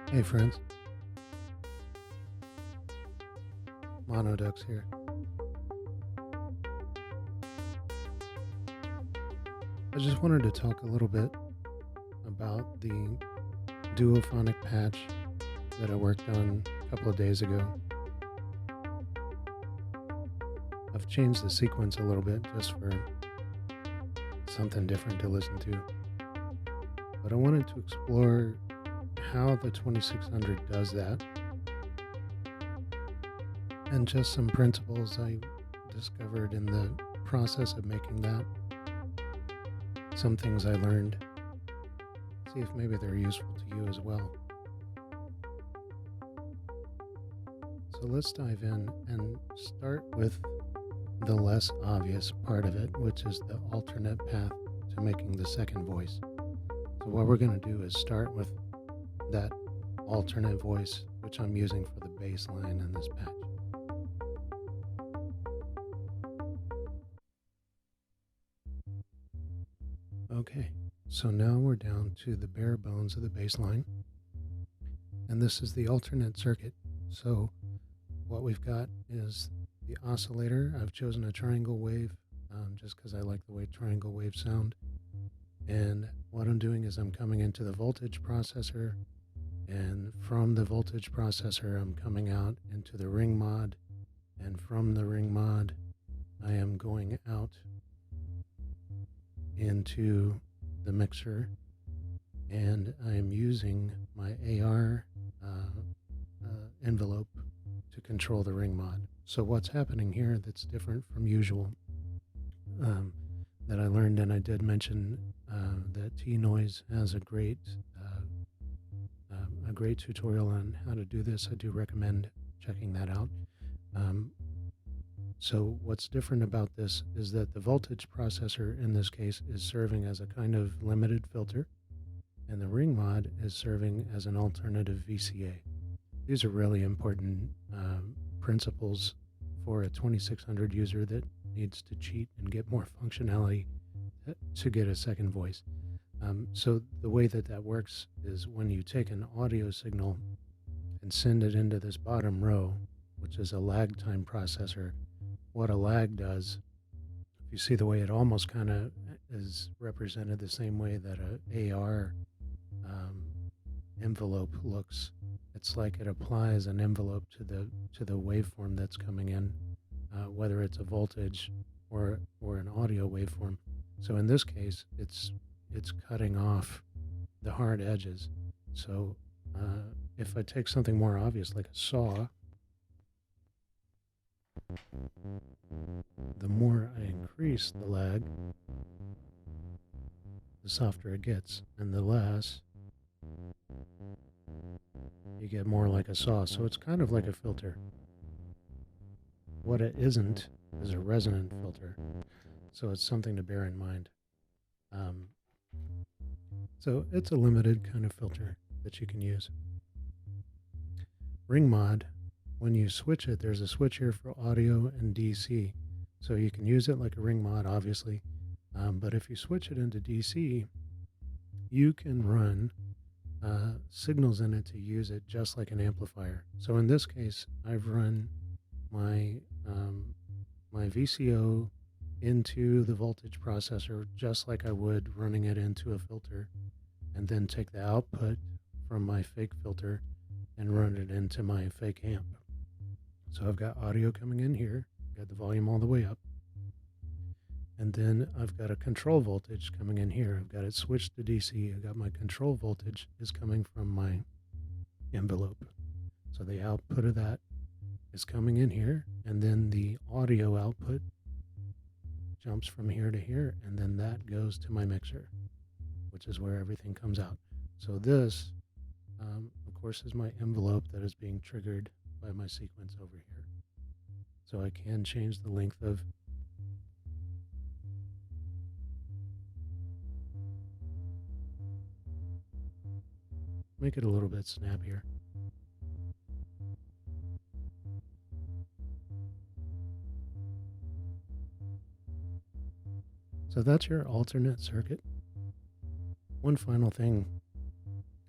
Hey friends, Monodux here. I just wanted to talk a little bit about the Duophonic patch that I worked on a couple of days ago. I've changed the sequence a little bit just for something different to listen to. But I wanted to explore how the 2600 does that and just some principles I discovered in the process of making that. Some things I learned. See if maybe they're useful to you as well. So let's dive in and start with the less obvious part of it, which is the alternate path to making the second voice. So what we're going to do is start with that alternate voice, which I'm using for the bass line in this patch. Okay, so now we're down to the bare bones of the bass line, and this is the alternate circuit. So what we've got is the oscillator. I've chosen a triangle wave just because I like the way triangle waves sound. And what I'm doing is I'm coming into the voltage processor, and from the voltage processor I'm coming out into the ring mod, and from the ring mod I am going out into the mixer, and I am using my AR envelope to control the ring mod. So what's happening here that's different from usual that I learned, and I did mention that T-Noise has a great tutorial on how to do this. I do recommend checking that out. So what's different about this is that the voltage processor in this case is serving as a kind of limited filter, and the ring mod is serving as an alternative VCA. These are really important principles for a 2600 user that needs to cheat and get more functionality to get a second voice. So the way that works is when you take an audio signal and send it into this bottom row, which is a lag time processor. What a lag does, if you see the way it almost kind of is represented the same way that a AR envelope looks. It's like it applies an envelope to the waveform that's coming in, whether it's a voltage or an audio waveform. So in this case, it's cutting off the hard edges. So if I take something more obvious like a saw, the more I increase the lag, the softer it gets, and the less, you get more like a saw. So it's kind of like a filter. What it isn't is a resonant filter. So it's something to bear in mind. So it's a limited kind of filter that you can use. Ring mod, when you switch it, there's a switch here for audio and DC. So you can use it like a ring mod, obviously. But if you switch it into DC, you can run signals in it to use it just like an amplifier. So in this case, I've run my my VCO into the voltage processor just like I would running it into a filter, and then take the output from my fake filter and run it into my fake amp. So I've got audio coming in here, got the volume all the way up, and then I've got a control voltage coming in here. I've got it switched to DC. I've got my control voltage is coming from my envelope. So the output of that is coming in here, and then the audio output jumps from here to here, and then that goes to my mixer, which is where everything comes out. So this, of course, is my envelope that is being triggered by my sequence over here. So I can change the length of make it a little bit snappier. So that's your alternate circuit. One final thing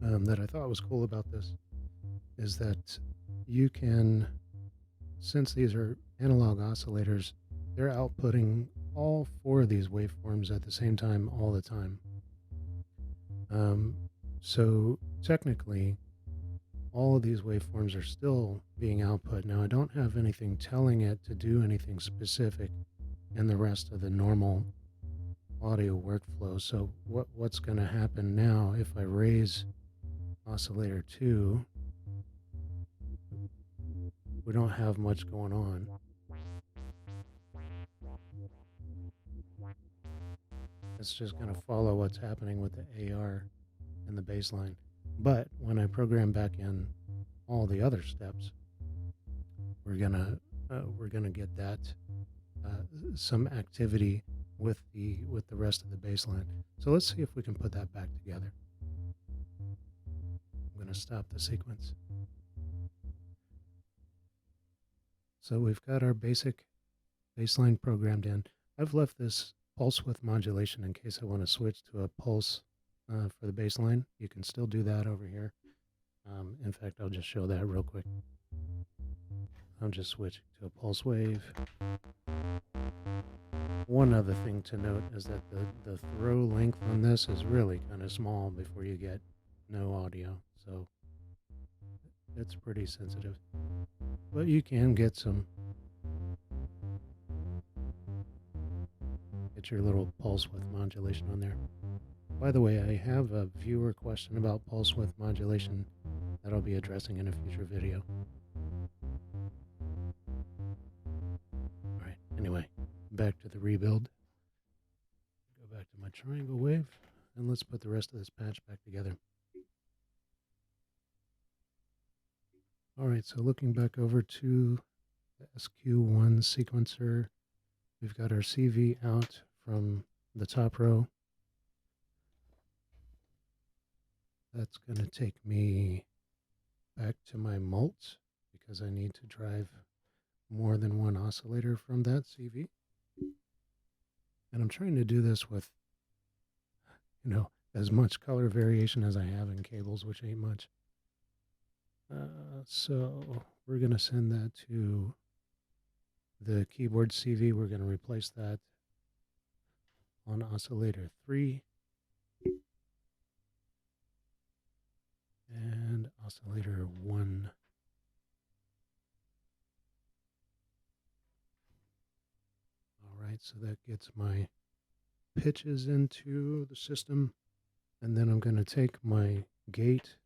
that I thought was cool about this is that you can, since these are analog oscillators, they're outputting all 4 of these waveforms at the same time all the time. So technically, all of these waveforms are still being output. Now, I don't have anything telling it to do anything specific in the rest of the normal audio workflow. So what's going to happen now if I raise oscillator 2, we don't have much going on. It's just going to follow what's happening with the AR and the bass line. But when I program back in all the other steps, we're gonna get that some activity with the rest of the bass line. So let's see if we can put that back together. I'm going to stop the sequence. So we've got our basic bass line programmed in. I've left this pulse width modulation in case I want to switch to a pulse for the bass line. You can still do that over here. In fact, I'll just show that real quick. I'll just switch to a pulse wave. One other thing to note is that the throw length on this is really kind of small before you get no audio, so it's pretty sensitive. But you can get your little pulse width modulation on there. By the way, I have a viewer question about pulse width modulation that I'll be addressing in a future video. Alright, anyway, back to the rebuild. Go back to my triangle wave, and let's put the rest of this patch back together. Alright, so looking back over to the SQ-1 sequencer, we've got our CV out from the top row. That's going to take me back to my mult because I need to drive more than one oscillator from that CV. And I'm trying to do this with, as much color variation as I have in cables, which ain't much. So we're going to send that to the keyboard CV. We're going to replace that on oscillator 3 and oscillator 1. All right, so that gets my pitches into the system, and then I'm going to take my gate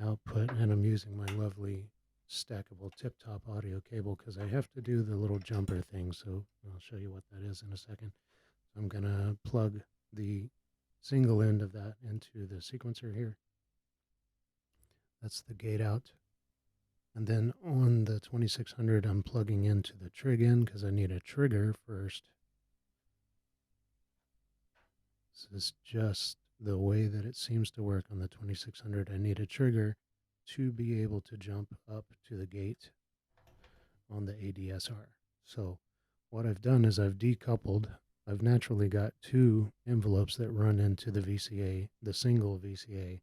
output, and I'm using my lovely stackable tip-top audio cable because I have to do the little jumper thing, so I'll show you what that is in a second. So I'm going to plug the single end of that into the sequencer here. That's the gate out. And then on the 2600, I'm plugging into the trig in because I need a trigger first. This is just the way that it seems to work on the 2600. I need a trigger to be able to jump up to the gate on the ADSR. So what I've done is I've decoupled. I've naturally got 2 envelopes that run into the VCA, the single VCA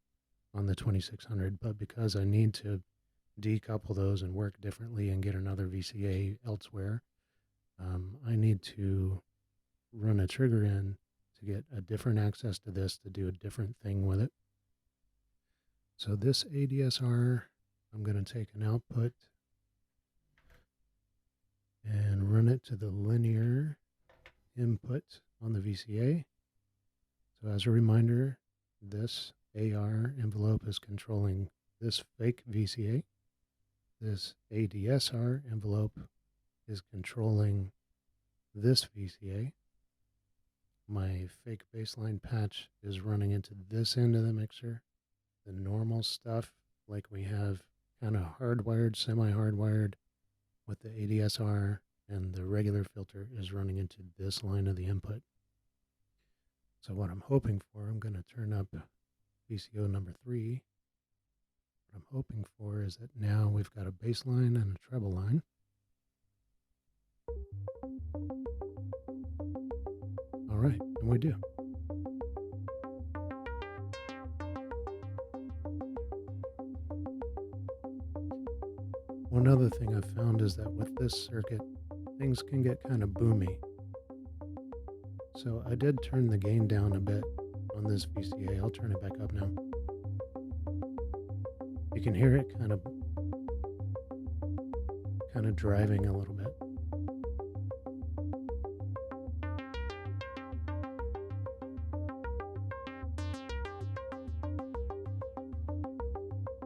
on the 2600, but because I need to decouple those and work differently and get another VCA elsewhere, I need to run a trigger in to get a different access to this to do a different thing with it. So this ADSR, I'm going to take an output and run it to the linear input on the VCA. So as a reminder, this AR envelope is controlling this fake VCA. This ADSR envelope is controlling this VCA. My fake baseline patch is running into this end of the mixer. The normal stuff, like we have kind of hardwired, semi-hardwired with the ADSR, and the regular filter is running into this line of the input. So what I'm hoping for, I'm going to turn up VCO number 3. What I'm hoping for is that now we've got a bass line and a treble line. All right, and we do. another thing I've found is that with this circuit, things can get kind of boomy. So I did turn the gain down a bit on this VCA. I'll turn it back up now. You can hear it kind of driving a little bit.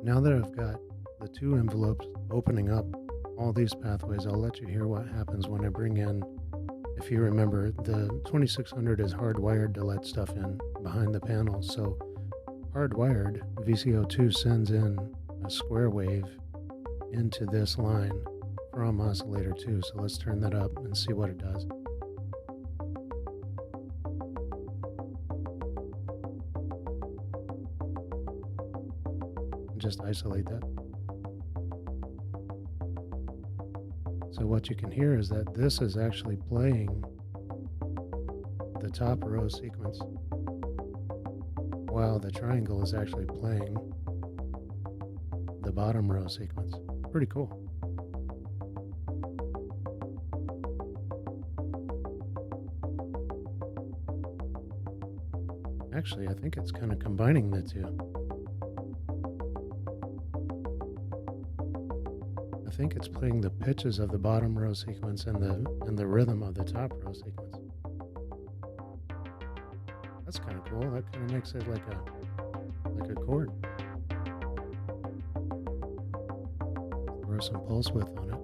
Now that I've got the two envelopes opening up all these pathways, I'll let you hear what happens when I bring in, if you remember, the 2600 is hardwired to let stuff in behind the panel. So hardwired, VCO2 sends in a square wave into this line from oscillator 2. So let's turn that up and see what it does. And just isolate that. So what you can hear is that this is actually playing the top row sequence, while the triangle is actually playing the bottom row sequence. Pretty cool. Actually, I think it's kind of combining the two. I think it's playing the pitches of the bottom row sequence and the rhythm of the top row sequence. That's kind of cool. That kind of makes it like a chord. Throw some pulse width on it.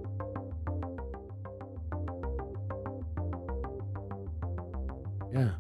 Yeah.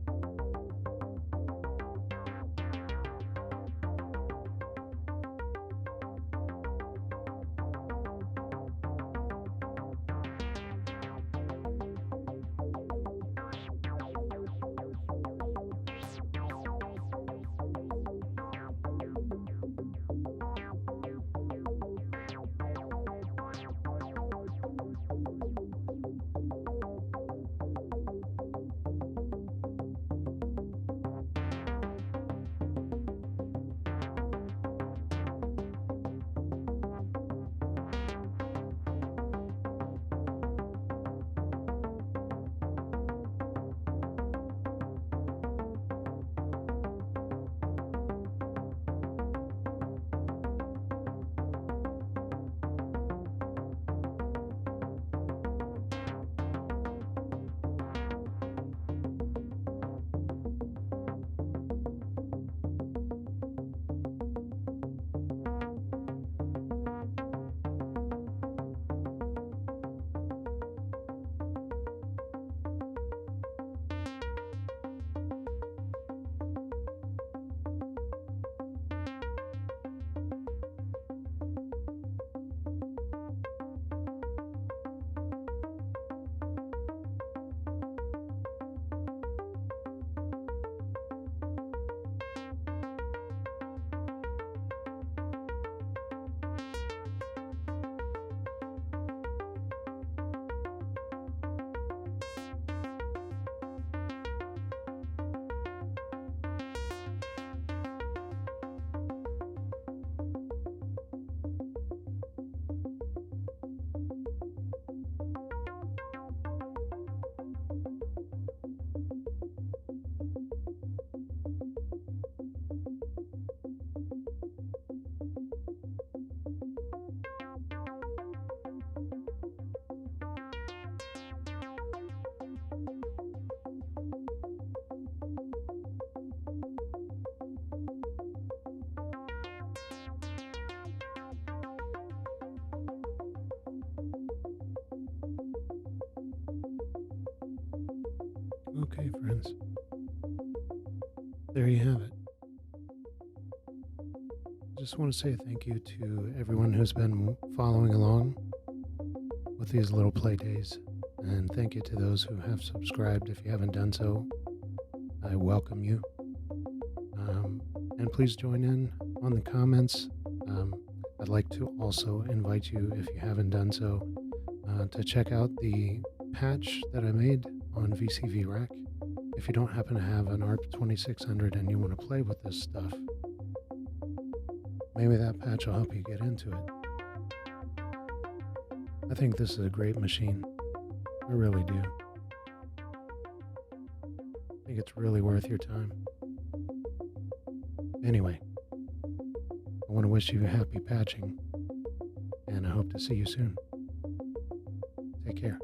Okay, friends. There you have it. I just want to say thank you to everyone who's been following along with these little play days. And thank you to those who have subscribed. If you haven't done so, I welcome you. And please join in on the comments. I'd like to also invite you, if you haven't done so, to check out the patch that I made on VCV Rack. If you don't happen to have an ARP 2600 and you want to play with this stuff, maybe that patch will help you get into it. I think this is a great machine. I really do. I think it's really worth your time. Anyway, I want to wish you happy patching, and I hope to see you soon. Take care.